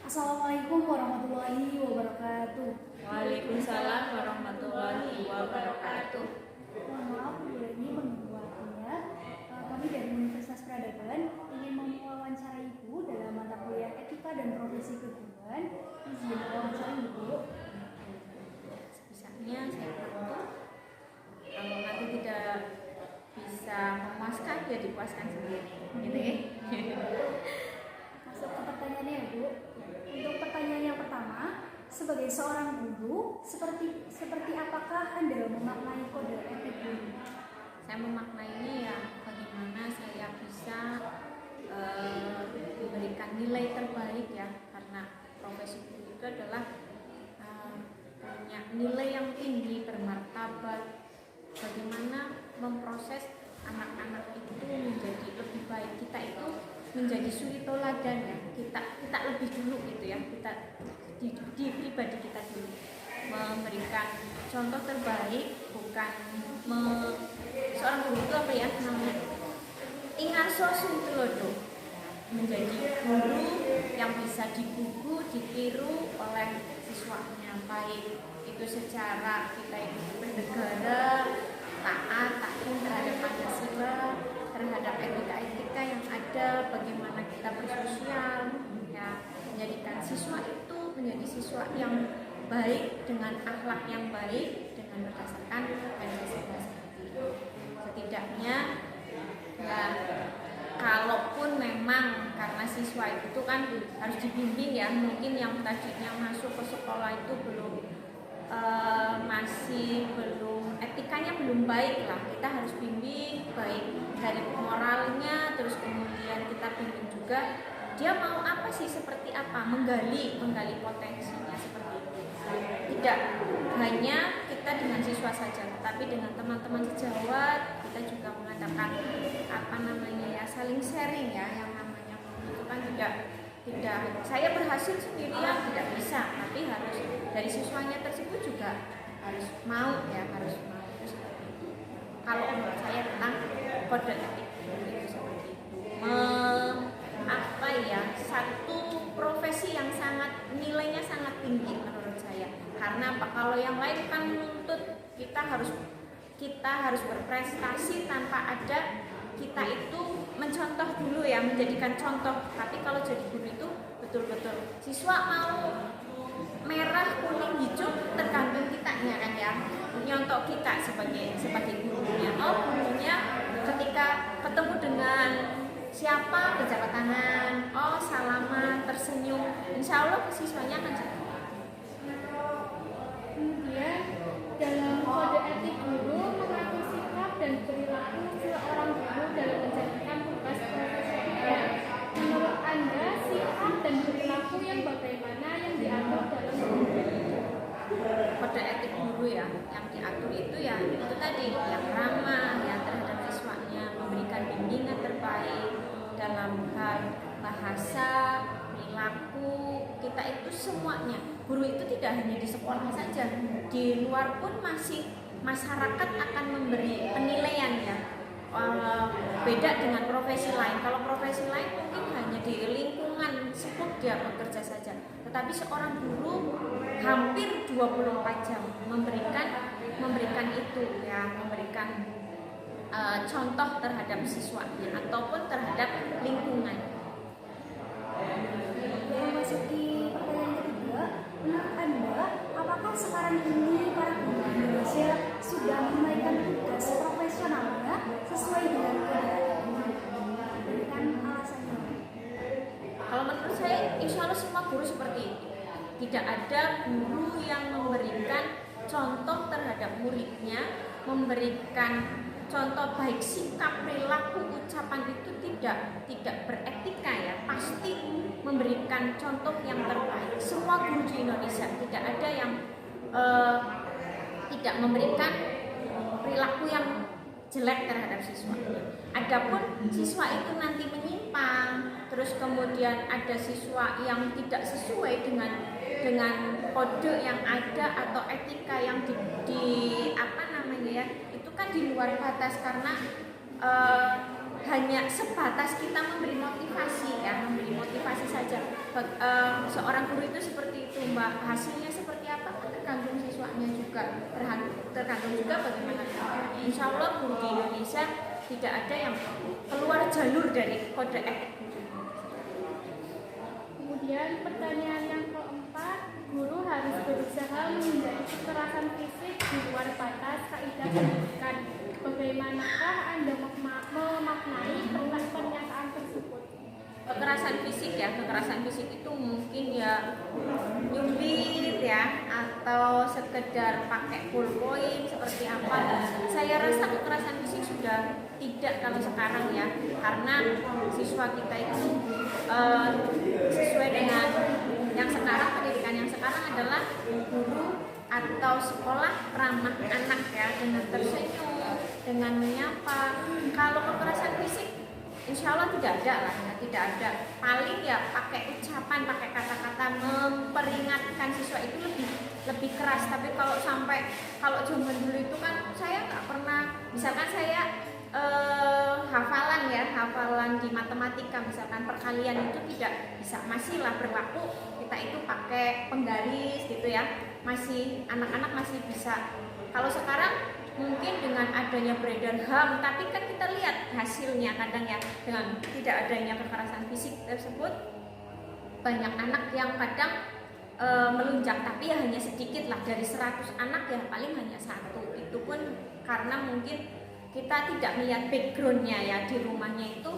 Assalamualaikum warahmatullahi wabarakatuh. Waalaikumsalam warahmatullahi wabarakatuh. Mohon maaf video ini mengganggu waktunya. Kami dari Universitas Peradaban ingin mewawancarai Ibu dalam mata kuliah Etika dan Profesi Keguruan. Izin wawancara Ibu. Sebisanya saya bantu. Kalau nanti tidak bisa memuaskan, ya dipuaskan sendiri. Gitu ya. Masuk ke pertanyaannya ya Bu. Untuk pertanyaan yang pertama, sebagai seorang guru, seperti apakah Anda memaknai kode etik guru? Saya memaknainya ya bagaimana saya bisa memberikan nilai terbaik ya, karena profesi guru itu adalah punya nilai yang tinggi, bermartabat. Bagaimana memproses anak-anak itu menjadi lebih baik, kita itu menjadi suri toladan ya, kita lebih dulu gitu ya, kita di pribadi kita dulu memberikan contoh terbaik, bukan seorang guru itu apa ya namanya, ingat sosu itu loh tuh, menjadi guru yang bisa digugu, ditiru oleh siswanya, baik itu secara kita itu bernegara, taat, takluk terhadap Pancasila, terhadap etika-etika yang ada, bagaimana kita bersosial ya, menjadikan siswa itu menjadi siswa yang baik dengan akhlak yang baik dengan berdasarkan Pancasila seperti itu. Setidaknya ya, kalaupun memang karena siswa itu kan harus dibimbing ya, mungkin yang tadinya masuk ke sekolah itu masih belum, etikanya belum baik lah, kita harus bimbing baik dari moralnya, terus kemudian kita bimbing juga dia mau apa sih, seperti apa, menggali potensinya seperti itu. Tidak hanya kita dengan siswa saja, tapi dengan teman-teman sejawat kita juga mengadakan apa namanya ya, saling sharing ya, yang namanya itu kan tidak saya berhasil sendirian tidak bisa, tapi harus dari siswanya tersebut juga harus mau ya, harus mau itu seperti itu. Kalau menurut saya tentang kode etik itu seperti itu. Apa ya, satu profesi yang sangat nilainya sangat tinggi menurut saya. Karena apa? Kalau yang lain kan menuntut kita harus berprestasi tanpa ada kita itu mencontoh dulu ya, menjadikan contoh. Tapi kalau jadi guru itu betul-betul siswa mau merah, kuning, hijau tergantung kitanya kan ya, nyontok kita sebagai gurunya. Oh, gurunya ketika ketemu dengan siapa berjabat tangan, oh salaman, tersenyum, insya Allah siswanya akan jadi. Kemudian dalam kode etik guru mengatur sikap dan perilaku seorang guru dalam menjalankan tugas profesinya. Menurut Anda, sikap dan perilaku yang bagaimana yang diatur dalam Kode etik guru ya, yang diatur itu ya itu tadi, yang ramah ya terhadap siswanya, memberikan bimbingan terbaik dalam hal bahasa, perilaku, kita itu semuanya. Guru itu tidak hanya di sekolah saja, di luar pun masih masyarakat akan memberi penilaian ya. Beda dengan profesi lain. Kalau profesi lain mungkin hanya di lingkungan sepuh dia bekerja saja, tetapi seorang guru hampir 24 jam memberikan itu ya, memberikan contoh terhadap siswanya ataupun terhadap lingkungan. Memasuki pertanyaan ketiga, menurut Anda, apakah sekarang ini para guru Indonesia sudah menunaikan tugas profesionalnya sesuai dengan kode etik? Berikan alasannya. Kalau menurut saya, insya Allah semua guru seperti itu. Tidak ada guru yang memberikan contoh terhadap muridnya, memberikan contoh baik sikap, perilaku, ucapan itu tidak beretika ya, pasti memberikan contoh yang terbaik. Semua guru di Indonesia tidak ada yang tidak memberikan perilaku yang jelek terhadap siswa. Adapun siswa itu nanti menyimpang, terus kemudian ada siswa yang tidak sesuai dengan kode yang ada atau etika yang di apa namanya ya, itu kan di luar batas karena hanya sebatas kita memberi motivasi ya, memberi motivasi saja. Seorang guru itu seperti itu Mbak, hasilnya seperti apa tergantung siswanya juga, tergantung juga bagaimana caranya. Insya Allah guru di Indonesia tidak ada yang keluar jalur dari kode etik. Kemudian pertanyaan yang keempat, guru harus berusaha menghindari kekerasan fisik di luar batas kaidah pendidikan. Bagaimanakah Anda memaknai pernyataan tersebut? Kekerasan fisik ya, kekerasan fisik itu mungkin ya nyubit ya, atau sekedar pakai ballpoint seperti apa. Saya rasa kekerasan fisik sudah tidak kalau sekarang ya, karena siswa kita itu sesuai dengan yang sekarang, pendidikan yang sekarang adalah guru atau sekolah ramah anak ya, dengan tersenyum, dengan menyapa. Kalau kekerasan fisik insya Allah tidak ada lah ya, tidak ada. Paling ya pakai ucapan, pakai kata-kata memperingatkan siswa itu lebih keras. Tapi kalau zaman dulu itu kan saya nggak pernah, misalkan saya hafalan di matematika, misalkan perkalian itu tidak bisa, masih lah berlaku kita itu pakai penggaris gitu ya, masih anak-anak masih bisa. Kalau sekarang mungkin dengan adanya beredar HAM, tapi kan kita lihat hasilnya kadang ya, dengan tidak adanya kekerasan fisik tersebut banyak anak yang kadang melunjak, tapi ya hanya sedikit lah, dari 100 anak ya paling hanya 1. Itu pun karena mungkin kita tidak melihat backgroundnya ya, di rumahnya itu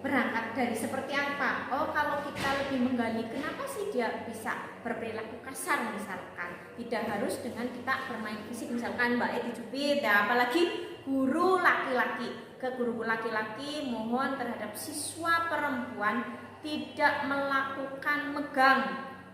berangkat dari seperti apa. Oh, kalau kita lebih menggali kenapa sih dia bisa berperilaku kasar misalkan, tidak harus dengan kita bermain fisik, misalkan Mbak dicubit ya, apalagi guru laki-laki. Ke guru laki-laki mohon terhadap siswa perempuan tidak melakukan megang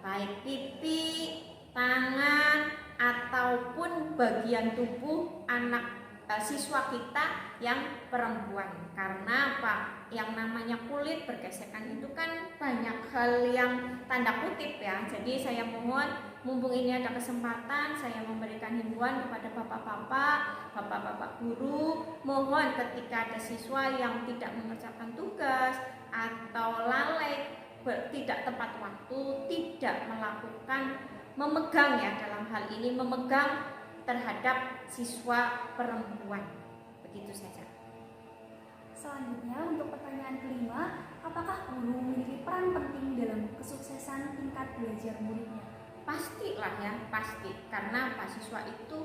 baik pipi, tangan ataupun bagian tubuh anak siswa kita yang perempuan. Karena apa? Yang namanya kulit bergesekan itu kan banyak hal yang tanda kutip ya. Jadi saya mohon, mumpung ini ada kesempatan, saya memberikan himbauan kepada bapak-bapak guru, mohon ketika ada siswa yang tidak mengerjakan tugas atau lalai, tidak tepat waktu, tidak melakukan memegang ya, dalam hal ini memegang terhadap siswa perempuan. Begitu saja. Selanjutnya untuk pertanyaan kelima, apakah guru memiliki peran penting dalam kesuksesan tingkat belajar muridnya? Pastilah ya, pasti. Karena apa? Siswa itu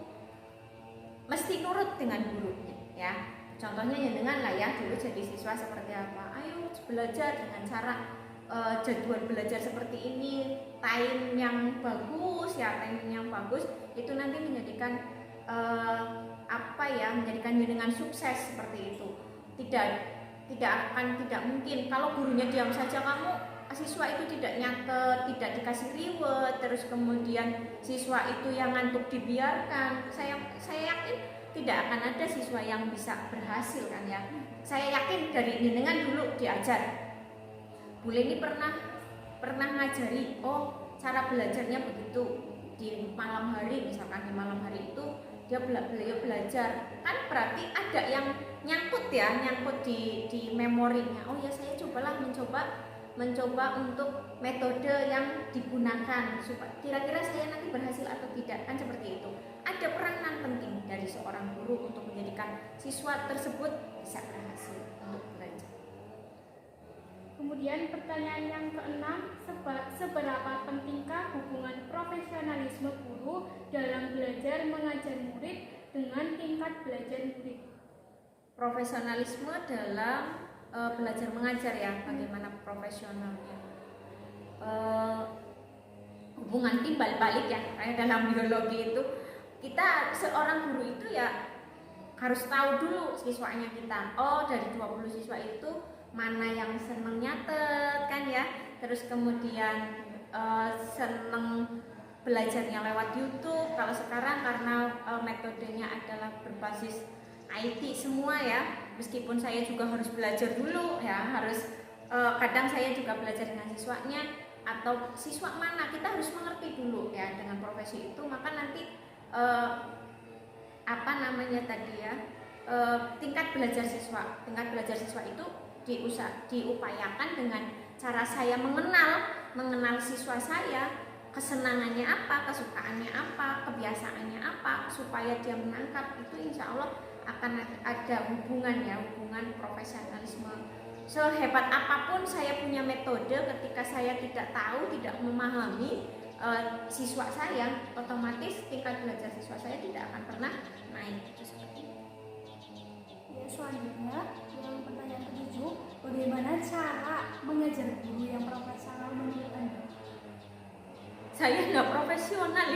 mesti nurut dengan gurunya ya. Contohnya ya dengan lah ya, dulu jadi siswa seperti apa, ayo belajar dengan cara jadwal belajar seperti ini, time yang bagus ya, timing yang bagus itu nanti menjadikan menjadikan dengan sukses seperti itu. Tidak mungkin kalau gurunya diam saja, kamu siswa itu tidak nyatet, tidak dikasih reward, terus kemudian siswa itu yang ngantuk dibiarkan. Saya yakin tidak akan ada siswa yang bisa berhasil kan ya. Saya yakin dari dengan dulu diajar. Bule ini pernah ngajari, oh cara belajarnya begitu, di malam hari, misalkan di malam hari itu dia beliau belajar, kan berarti ada yang nyangkut di memorinya. Oh ya, saya mencoba untuk metode yang digunakan supaya kira-kira saya nanti berhasil atau tidak, kan seperti itu. Ada peranan penting dari seorang guru untuk menjadikan siswa tersebut bisa berhasil untuk belajar. Kemudian pertanyaan yang keenam, seberapa pentingkah hubungan profesionalisme guru dalam belajar mengajar murid dengan tingkat belajar murid? Profesionalisme dalam belajar mengajar ya, bagaimana profesionalnya. Hubungan timbal balik ya, kayak dalam biologi itu, kita seorang guru itu ya harus tahu dulu siswanya kita. Oh, dari 20 siswa itu mana yang seneng nyatet kan ya, terus kemudian seneng belajarnya lewat YouTube. Kalau sekarang karena metodenya adalah berbasis IT semua ya, meskipun saya juga harus belajar dulu ya, kadang saya juga belajar dengan siswanya atau siswa mana, kita harus mengerti dulu ya dengan profesi itu, maka nanti tingkat belajar siswa. Tingkat belajar siswa itu diupayakan dengan cara saya mengenal siswa saya, kesenangannya apa, kesukaannya apa, kebiasaannya apa, supaya dia menangkap itu. Insya Allah akan ada hubungan profesionalisme. Sehebat apapun saya punya metode, ketika saya tidak tahu, tidak memahami siswa saya, otomatis tingkat belajar siswa saya tidak akan pernah naik. Ya, selanjutnya yang pertanyaan ketujuh, bagaimana cara mengajar guru yang profesional menurut Anda? Saya nggak profesional.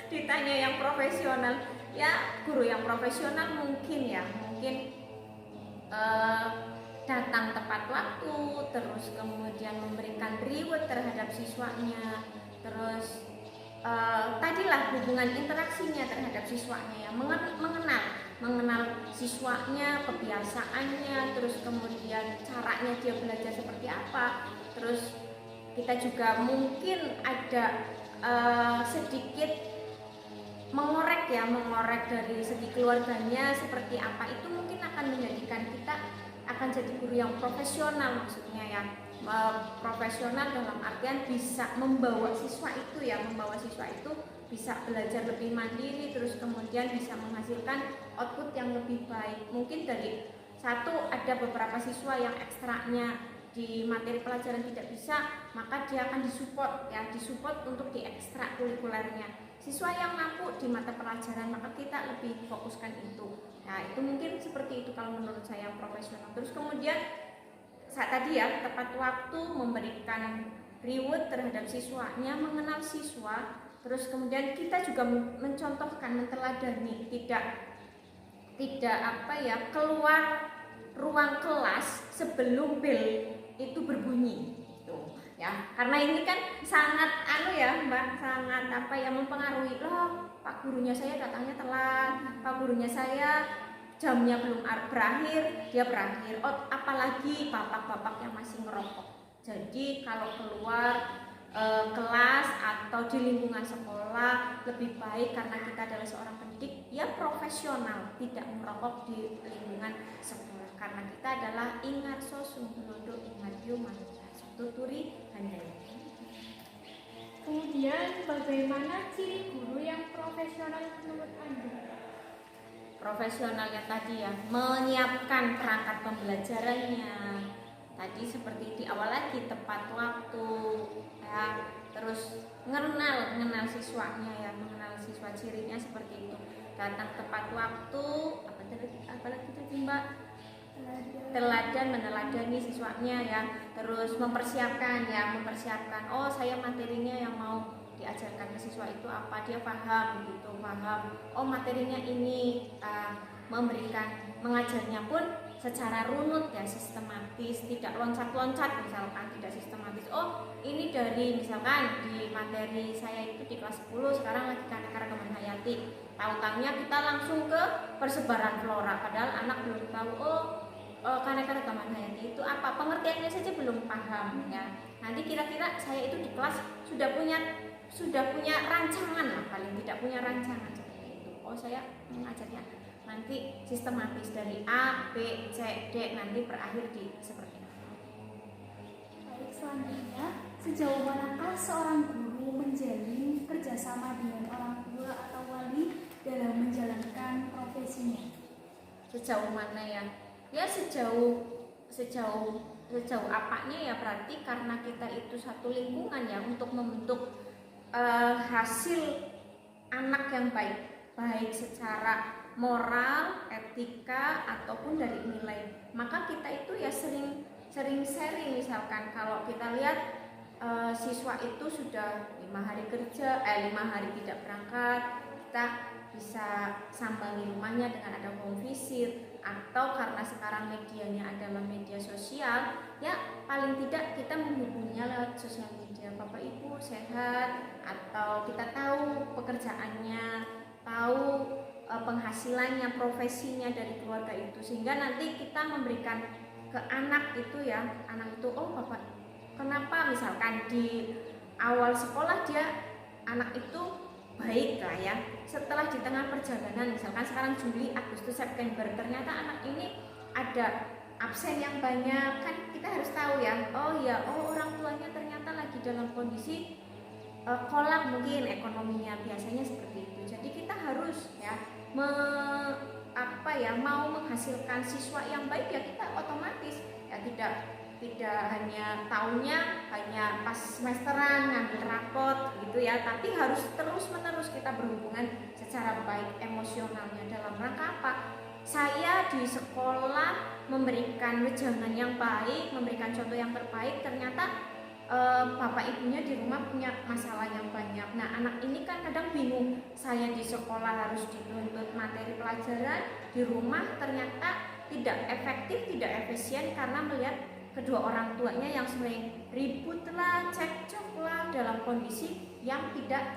Ditanya yang profesional, ya guru yang profesional mungkin datang tepat waktu, terus kemudian memberikan reward terhadap siswanya, terus tadilah hubungan interaksinya terhadap siswanya, ya mengenal siswanya, kebiasaannya, terus kemudian caranya dia belajar seperti apa. Terus kita juga mungkin ada sedikit mengorek dari segi keluarganya seperti apa, itu mungkin akan menjadikan kita akan jadi guru yang profesional, maksudnya ya profesional dalam artian bisa membawa siswa itu bisa belajar lebih mandiri, terus kemudian bisa menghasilkan output yang lebih baik. Mungkin dari satu, ada beberapa siswa yang ekstraknya di materi pelajaran tidak bisa, maka dia akan disupport untuk di ekstra kurikulernya. Siswa yang mampu di mata pelajaran, maka kita lebih fokuskan itu. Nah, itu mungkin seperti itu kalau menurut saya profesional. Terus kemudian saat tadi ya, tepat waktu, memberikan reward terhadap siswanya, mengenal siswa. Terus kemudian kita juga mencontohkan, meneladani, tidak keluar ruang kelas sebelum bel itu berbunyi gitu ya, karena ini kan sangat Mbak, sangat mempengaruhi. Loh, Pak gurunya saya datangnya telat, Pak gurunya saya jamnya belum berakhir, dia berakhir. Oh, apalagi bapak-bapak yang masih merokok. Jadi kalau keluar kelas atau di lingkungan sekolah lebih baik, karena kita adalah seorang pendidik ya profesional, tidak merokok di lingkungan sekolah, karena kita adalah ingat sosum londo ingat manusia tuturi handai. Kemudian bagaimana ciri guru yang profesional menurut Anda? Profesionalnya tadi ya, menyiapkan perangkat pembelajarannya. Tadi seperti di awal lagi, tepat waktu ya, terus mengenal siswanya ya, mengenal siswa, cirinya seperti itu. Datang tepat waktu, apalagi tadi Mbak, meneladani siswanya ya, terus mempersiapkan. Oh, saya materinya yang mau diajarkan ke siswa itu apa, dia paham. Oh, materinya ini, mengajarnya pun secara runut ya, sistematis, tidak loncat-loncat misalkan, tidak sistematis. Oh, ini dari misalkan di materi saya itu di kelas 10, sekarang lagi keanekaragaman hayati. Tahu-tahunya kita langsung ke persebaran flora, padahal anak belum tahu keanekaragaman hayati itu apa, pengertiannya saja belum paham ya. Nanti kira-kira saya itu di kelas sudah punya rancangan lah, paling tidak punya rancangan seperti itu. Oh, saya mengajarnya nanti sistematis dari A, B, C, D, nanti berakhir di seperti itu. Baik, selanjutnya, sejauh manakah seorang guru menjalin kerjasama dengan orang tua atau wali dalam menjalankan profesinya? Sejauh mana ya? Ya sejauh apanya ya, berarti karena kita itu satu lingkungan ya, untuk membentuk hasil anak yang baik secara moral, etika, ataupun dari nilai. Maka kita itu ya sering sharing. Misalkan kalau kita lihat siswa itu sudah 5 hari kerja, 5 hari tidak berangkat, kita bisa sambangi rumahnya dengan ada home visit. Atau karena sekarang medianya adalah media sosial, ya paling tidak kita menghubunginya lewat sosial media. Bapak Ibu sehat, atau kita tahu pekerjaannya, tahu penghasilannya, profesinya dari keluarga itu, sehingga nanti kita memberikan ke anak itu ya, anak itu, oh bapak, kenapa misalkan di awal sekolah anak itu baik lah ya. Setelah di tengah perjalanan, misalkan sekarang Juli, Agustus, September, ternyata anak ini ada absen yang banyak, kan kita harus tahu ya, oh orang tuanya ternyata lagi dalam kondisi kolak mungkin ekonominya, biasanya seperti itu. Jadi kita harus ya mau menghasilkan siswa yang baik, ya kita otomatis ya tidak hanya tahunnya hanya pas semesteran ngambil rapot gitu ya, tapi harus terus menerus kita berhubungan secara baik emosionalnya. Dalam rangka apa? Saya di sekolah memberikan wejangan yang baik, memberikan contoh yang terbaik, ternyata bapak ibunya di rumah punya masalah yang banyak. Nah, anak ini kan kadang bingung, saya di sekolah harus dituntut materi pelajaran, di rumah ternyata tidak efektif, tidak efisien karena melihat kedua orang tuanya yang sering ribut lah, cekcok lah dalam kondisi yang tidak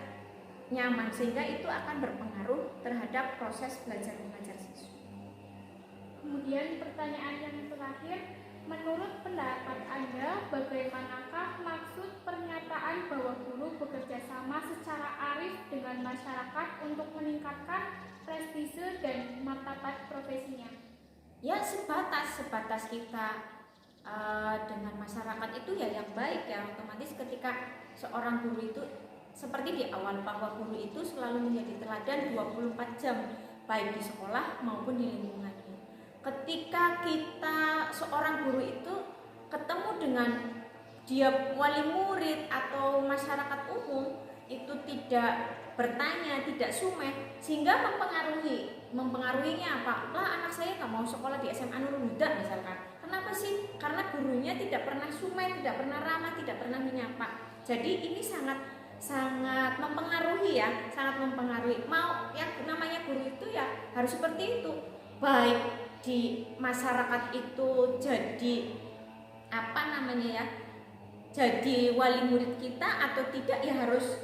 nyaman, sehingga itu akan berpengaruh terhadap proses belajar mengajar siswa. Kemudian pertanyaan yang terakhir, menurut pendapat Anda, bagaimanakah maksud pernyataan bahwa guru bekerja sama secara arif dengan masyarakat untuk meningkatkan prestise dan martabat profesinya? Ya sebatas kita dengan masyarakat itu ya yang baik ya. Otomatis ketika seorang guru itu seperti di awal, bahwa guru itu selalu menjadi teladan 24 jam baik di sekolah maupun di lingkungannya. Ketika kita seorang guru itu ketemu dengan dia wali murid atau masyarakat umum, itu tidak bertanya, tidak sumeh, sehingga mempengaruhinya apa? Lah anak saya nggak mau sekolah di SMA Nurul Huda misalkan. Kenapa sih? Karena gurunya tidak pernah sumeh, tidak pernah ramah, tidak pernah menyapa. Jadi ini sangat mempengaruhi ya, sangat mempengaruhi. Mau yang namanya guru itu ya harus seperti itu. Baik di masyarakat itu jadi jadi wali murid kita atau tidak, ya harus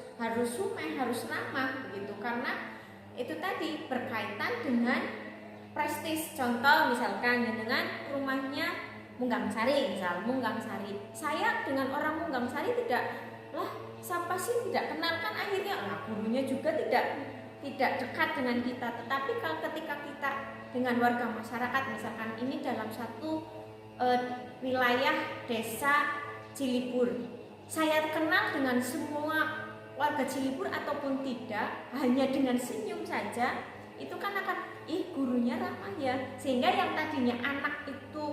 sumeh, harus ramah begitu, karena itu tadi berkaitan dengan prestis. Contoh misalkan dengan rumahnya Munggang Sari, saya dengan orang Munggang Sari siapa sih tidak kenal, kan akhirnya gurunya juga tidak dekat dengan kita. Tetapi kalau ketika kita dengan warga masyarakat, misalkan ini dalam satu wilayah desa Cilipur, saya kenal dengan semua warga Cilipur ataupun tidak, hanya dengan senyum saja, itu kan akan gurunya ramah ya, sehingga yang tadinya anak itu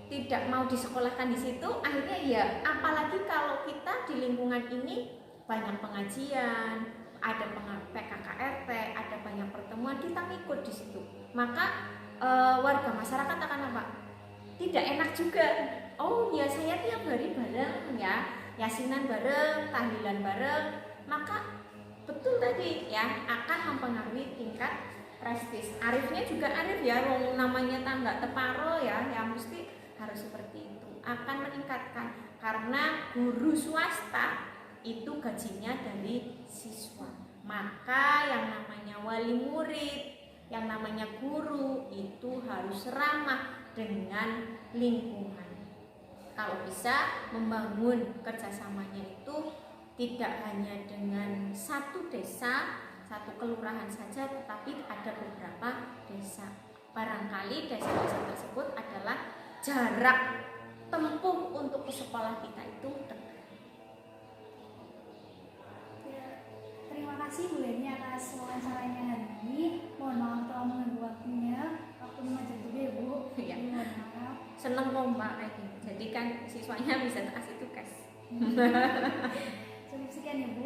tidak mau disekolahkan di situ, akhirnya ya, apalagi kalau kita di lingkungan ini banyak pengajian, ada PKKRT, ada banyak pertemuan, kita ngikut di situ, maka warga masyarakat akan apa? Tidak enak juga. Oh ya, saya tiap hari bareng ya, yasinan bareng, tahlilan bareng, maka betul tadi ya akan mempengaruhi tingkat prestis. Arifnya juga arif ya, namanya tangga teparo ya, yang mesti harus seperti itu, akan meningkatkan, karena guru swasta itu gajinya dari siswa. Maka yang namanya wali murid, yang namanya guru itu harus ramah dengan lingkungan. Kalau bisa membangun kerjasamanya itu tidak hanya dengan satu desa, satu kelurahan saja, tetapi ada beberapa desa. Barangkali desa-desa tersebut adalah jarak tempuh untuk ke sekolah kita itu dekat. Terima kasih Bu Leni atas wawancaranya hari ini. Mohon maaf telah mengganggu waktunya. Waktunya ngajar juga ya Bu. Ya. Mohon maaf. Seneng lomba kayak gini. Jadi kan siswanya bisa kasih tugas. Cukup sekian ya Bu.